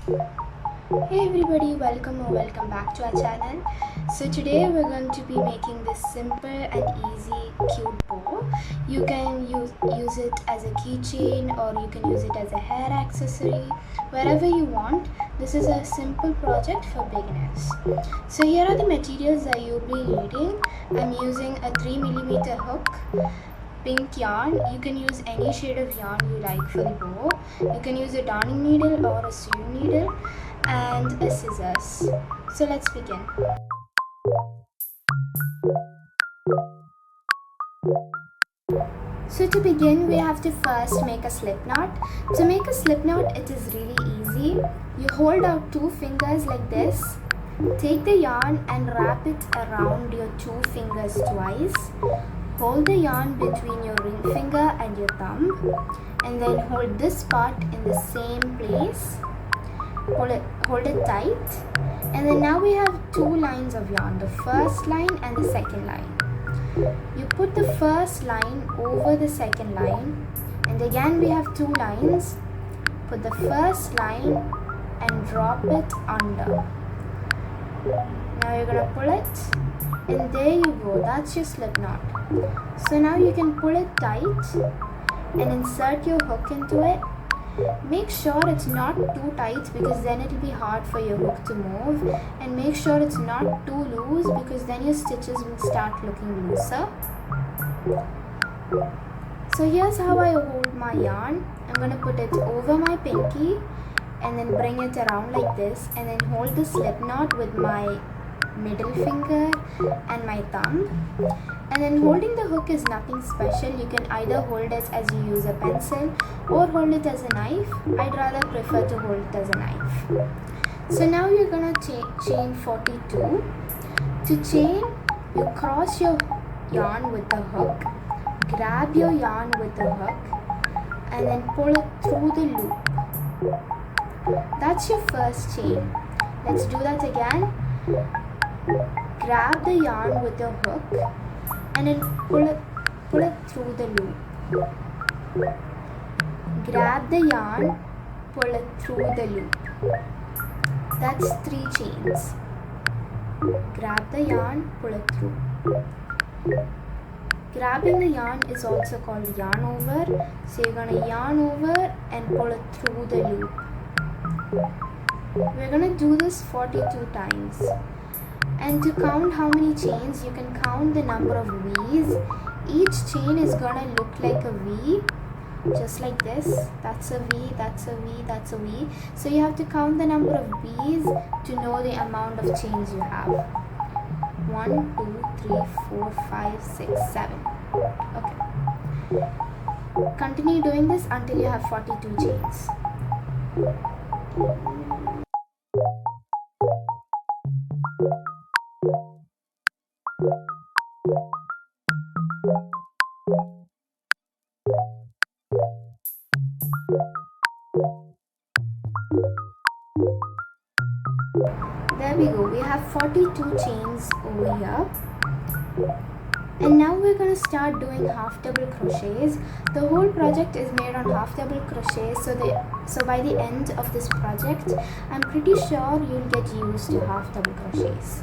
Hey everybody, welcome back to our channel. So today we're going to be making this simple and easy cute bow. You can use it as a keychain, or you can use it as a hair accessory, wherever you want. This is a simple project for beginners. So here are the materials that you'll be needing. I'm using a 3mm hook, pink yarn. You can use any shade of yarn you like for the bow. You can use a darning needle or a sewing needle, and a scissors. So let's begin. So to begin, we have to first make a slip knot. To make a slip knot, it is really easy. You hold out two fingers like this. Take the yarn and wrap it around your two fingers twice. Hold the yarn between your ring finger and your thumb, and then hold this part in the same place. Hold it tight, and then now we have two lines of yarn, the first line and the second line. You put the first line over the second line, and again we have two lines. Put the first line and drop it under. Now you're gonna pull it, and there you go, that's your slip knot. So now you can pull it tight and insert your hook into it. Make sure it's not too tight, because then it will be hard for your hook to move, and make sure it's not too loose, because then your stitches will start looking looser. So here's how I hold my yarn. I'm going to put it over my pinky and then bring it around like this, and then hold the slip knot with my middle finger and my thumb. And then holding the hook is nothing special. You can either hold it as you use a pencil or hold it as a knife. I'd rather prefer to hold it as a knife. So now you're gonna chain 42. To chain, you cross your yarn with the hook, grab your yarn with the hook, and then pull it through the loop. That's your first chain. Let's do that again. Grab the yarn with your hook and then pull it through the loop. Grab the yarn, pull it through the loop. That's 3 chains. Grab the yarn, pull it through. Grabbing the yarn is also called yarn over. So you're going to yarn over and pull it through the loop. We're going to do this 42 times. And to count how many chains, you can count the number of V's. Each chain is gonna look like a V, just like this. That's a V, that's a V, that's a V. So you have to count the number of V's to know the amount of chains you have. 1, 2, 3, 4, 5, 6, 7. Okay. Continue doing this until you have 42 chains. There we go, we have 42 chains over here. And now we're going to start doing half double crochets. The whole project is made on half double crochets, so by the end of this project, I'm pretty sure you'll get used to half double crochets.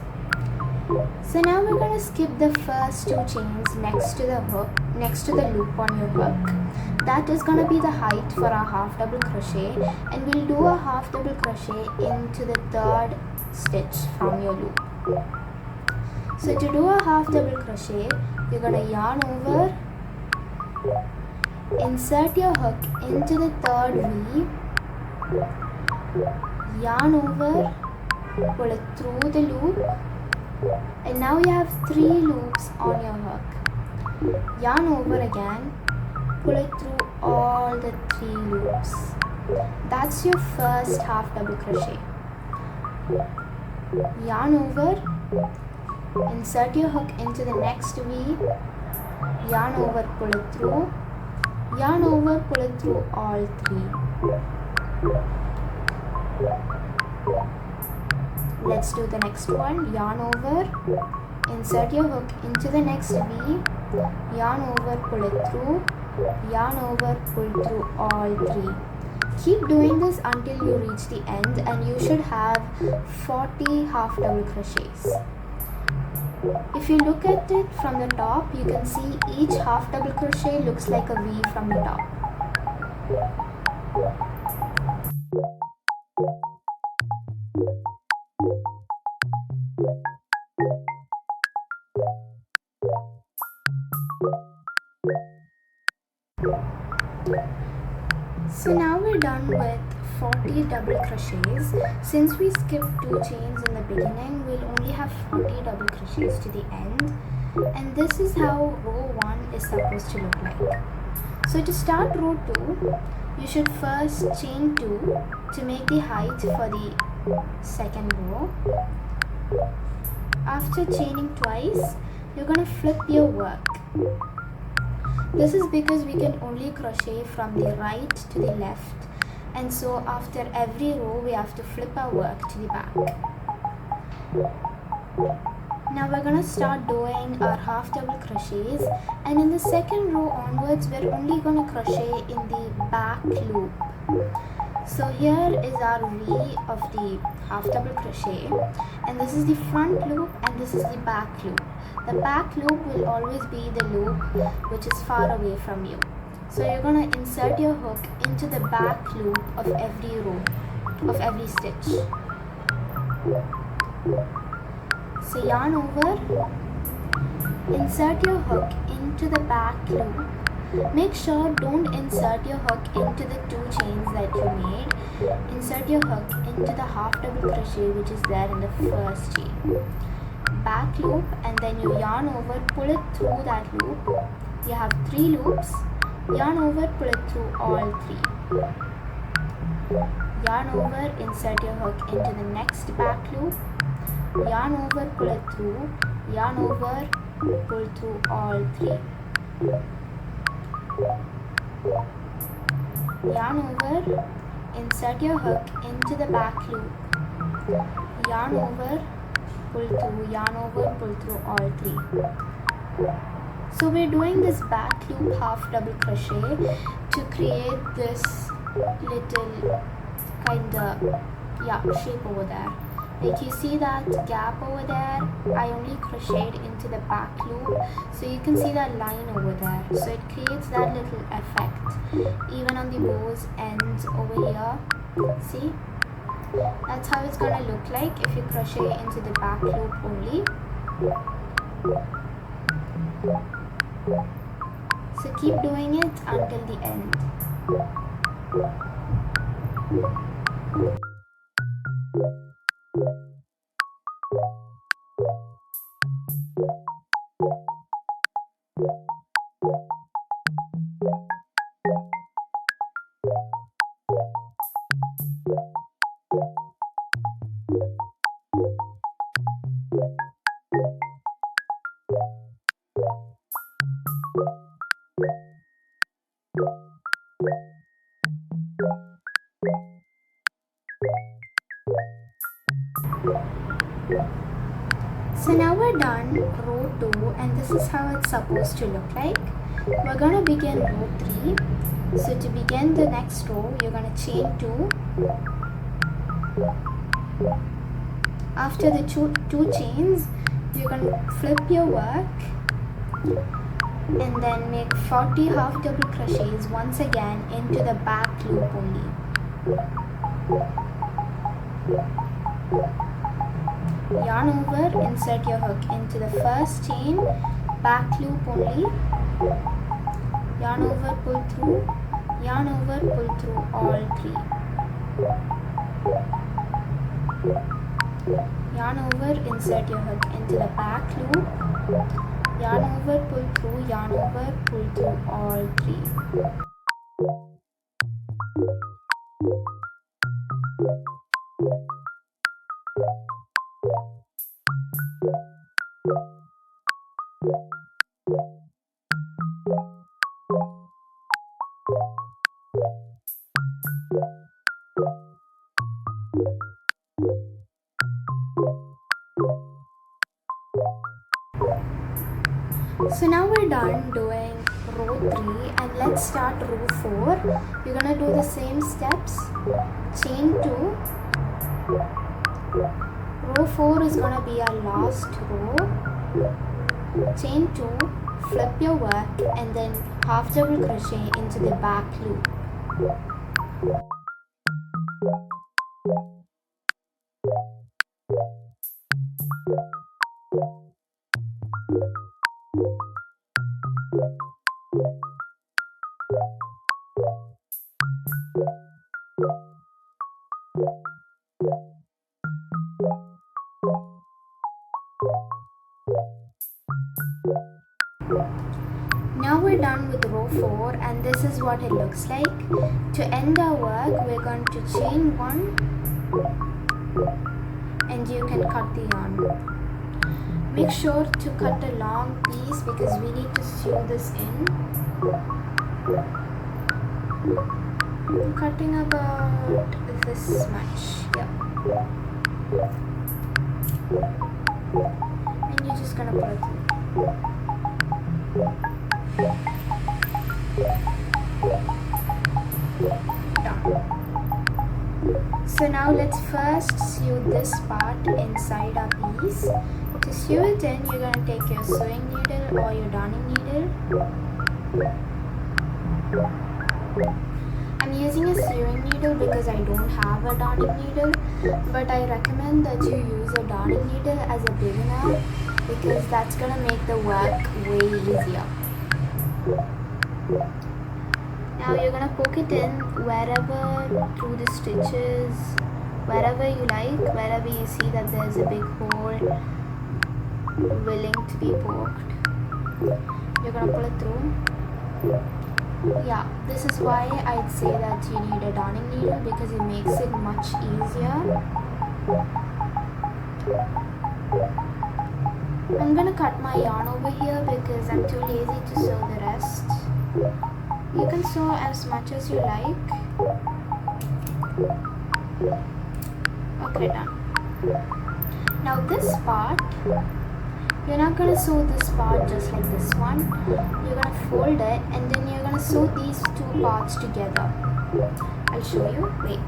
So now we're going to skip the first 2 chains next to the loop on your hook. That is going to be the height for our half double crochet, and we'll do a half double crochet into the 3rd stitch from your loop. So to do a half double crochet, you're going to yarn over, insert your hook into the 3rd V, yarn over, pull it through the loop, and now you have 3 loops on your hook. Yarn over again, pull it through all the 3 loops. That's your first half double crochet. Yarn over, insert your hook into the next V, yarn over, pull it through, yarn over, pull it through all 3. Let's do the next one. Yarn over, insert your hook into the next V, yarn over, pull it through, yarn over, pull through all 3. Keep doing this until you reach the end, and you should have 40 half double crochets. If you look at it from the top, you can see each half double crochet looks like a V from the top. So now we're done with 40 double crochets. Since we skipped 2 chains in the beginning, we'll only have 40 double crochets to the end. And this is how row 1 is supposed to look like. So to start row 2, you should first chain 2 to make the height for the second row. After chaining twice, you're going to flip your work. This is because we can only crochet from the right to the left, and so after every row we have to flip our work to the back. Now we're going to start doing our half double crochets, and in the second row onwards we're only going to crochet in the back loop. So here is our V of the half double crochet, and this is the front loop and this is the back loop. The back loop will always be the loop which is far away from you. So you're going to insert your hook into the back loop of every row, of every stitch. So yarn over, insert your hook into the back loop. Make sure don't insert your hook into the 2 chains that you made. Insert your hook into the half double crochet which is there in the first chain. Back loop, and then you yarn over, pull it through that loop. You have 3 loops. Yarn over, pull it through all 3. Yarn over, insert your hook into the next back loop. Yarn over, pull it through. Yarn over, pull through all 3. Yarn over, insert your hook into the back loop. Yarn over, pull through, yarn over, pull through all 3. So we're doing this back loop half double crochet to create this little kind of shape over there. Like you see that gap over there, I only crocheted into the back loop, so you can see that line over there. So it creates that little effect even on the bow's ends over here. See? That's how it's gonna look like if you crochet into the back loop only. So keep doing it until the end. So now we're done row 2, and this is how it's supposed to look like. We're going to begin row 3. So to begin the next row, you're going to chain 2. After the two chains, you're going to flip your work and then make 40 half double crochets once again into the back loop only. Yarn over, insert your hook into the first chain, back loop only. Yarn over, pull through, yarn over, pull through all 3. Yarn over, insert your hook into the back loop. Yarn over, pull through, yarn over, pull through all 3. So now we're done doing row 3 and let's start row 4. You're gonna do the same steps. Chain 2. Row 4 is gonna be our last row. Chain 2, flip your work and then half double crochet into the back loop. Now we're done with row 4 and this is what it looks like. To end our work, we're going to chain 1 and you can cut the yarn. Make sure to cut a long piece because we need to sew this in. I'm cutting about this much. Yep. And you're just gonna put it through. Done. So now let's first sew this part inside our piece. To sew it in, you're going to take your sewing needle or your darning needle. I'm using a sewing needle because I don't have a darning needle, but I recommend that you use a darning needle as a beginner because that's going to make the work way easier. Now you're going to poke it in wherever through the stitches, wherever you like, wherever you see that there's a big hole willing to be poked. You're going to pull it through. Yeah, this is why I'd say that you need a darning needle because it makes it much easier. I'm going to cut my yarn over here because I'm too lazy to sew the rest. You can sew as much as you like. Okay, done. Now this part, you're not going to sew this part just like this one. You're going to fold it and then you're going to sew these two parts together. I'll show you. Wait.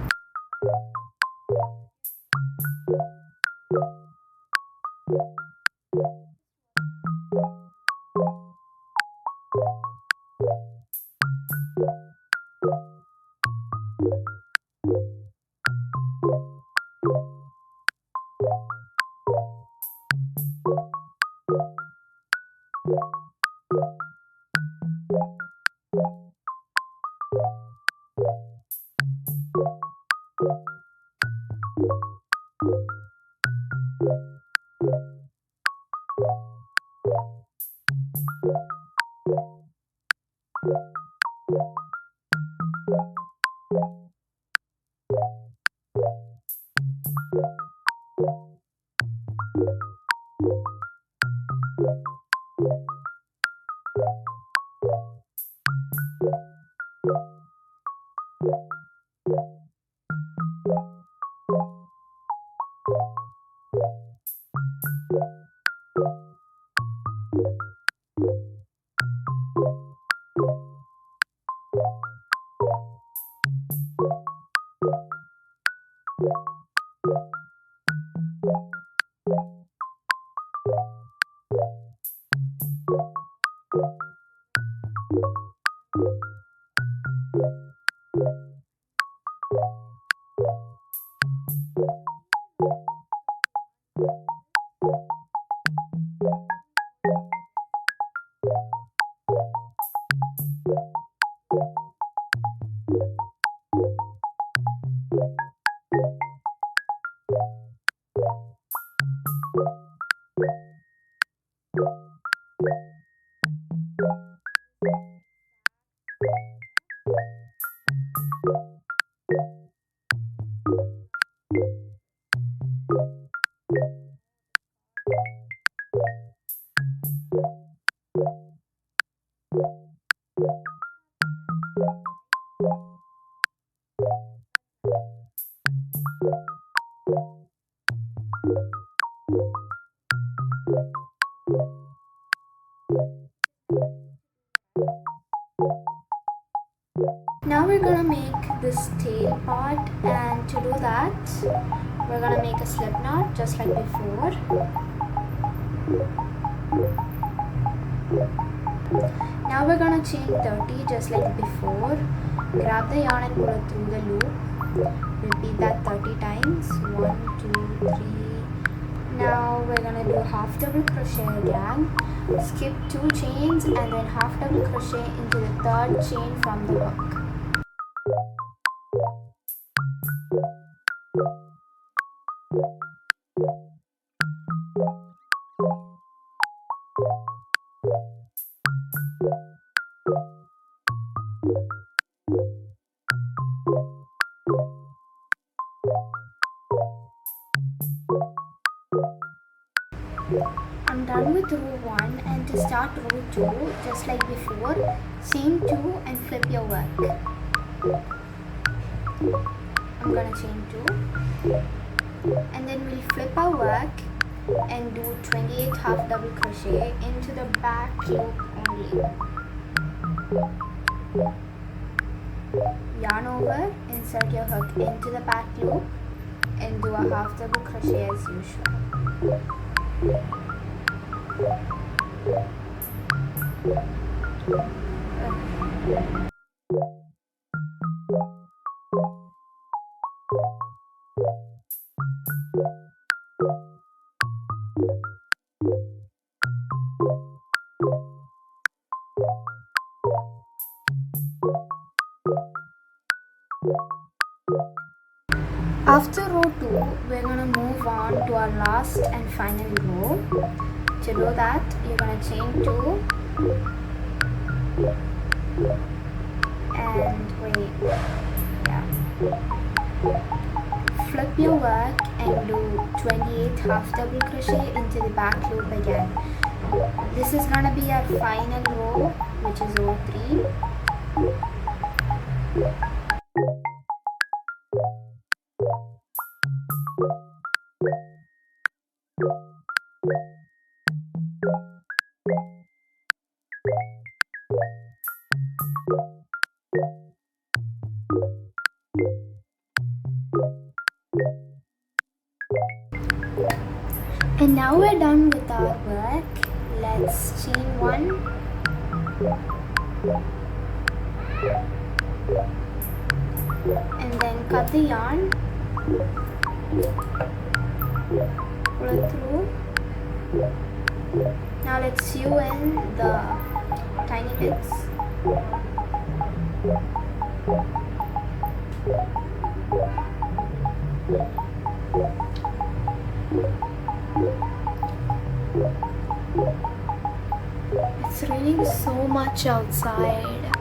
we're gonna make a slip knot just like before. Now we're gonna chain 30 just like before. Grab the yarn and pull it through the loop. Repeat that 30 times. 1, 2, 3. Now we're gonna do half double crochet again. Skip 2 chains and then half double crochet into the 3rd chain from the hook. I'm done with row 1, and to start row 2, just like before, chain 2 and flip your work. I'm gonna chain 2 and then we'll flip our work and do 28 half double crochet into the back loop only. Yarn over, insert your hook into the back loop and do a half double crochet as usual. After row 2, we're going to move on to our last and final row. To do that, you're going to chain 2 and flip your work and do 28 half double crochet into the back loop again. This is going to be our final row, which is row 3. And now we're done with our work. Let's chain 1 and then cut the yarn, pull it through. Now let's sew in the tiny bits. It's raining so much outside.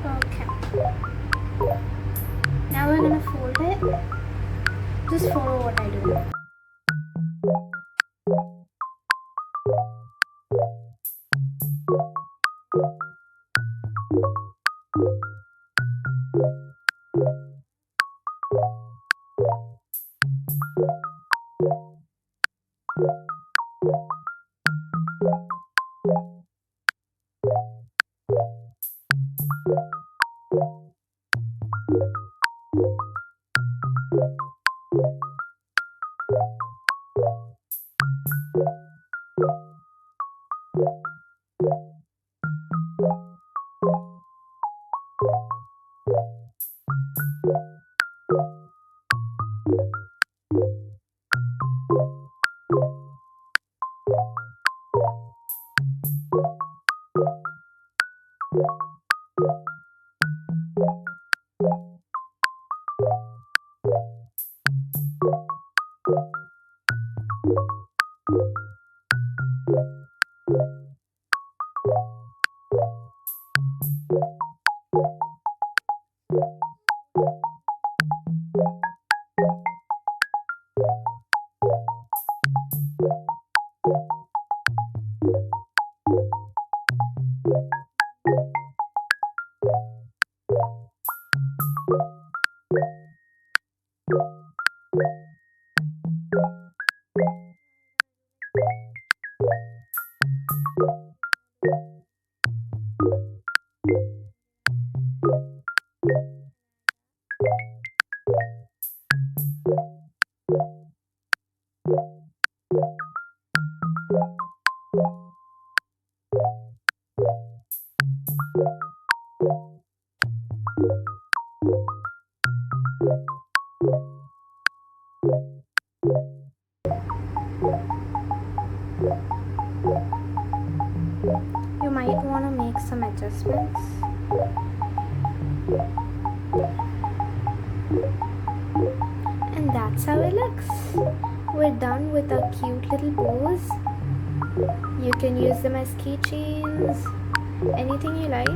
Okay. Now we're gonna fold it. Just follow what I do. You might want to make some adjustments. And that's how it looks. We're done with our cute little bows. You can use them as keychains, anything you like.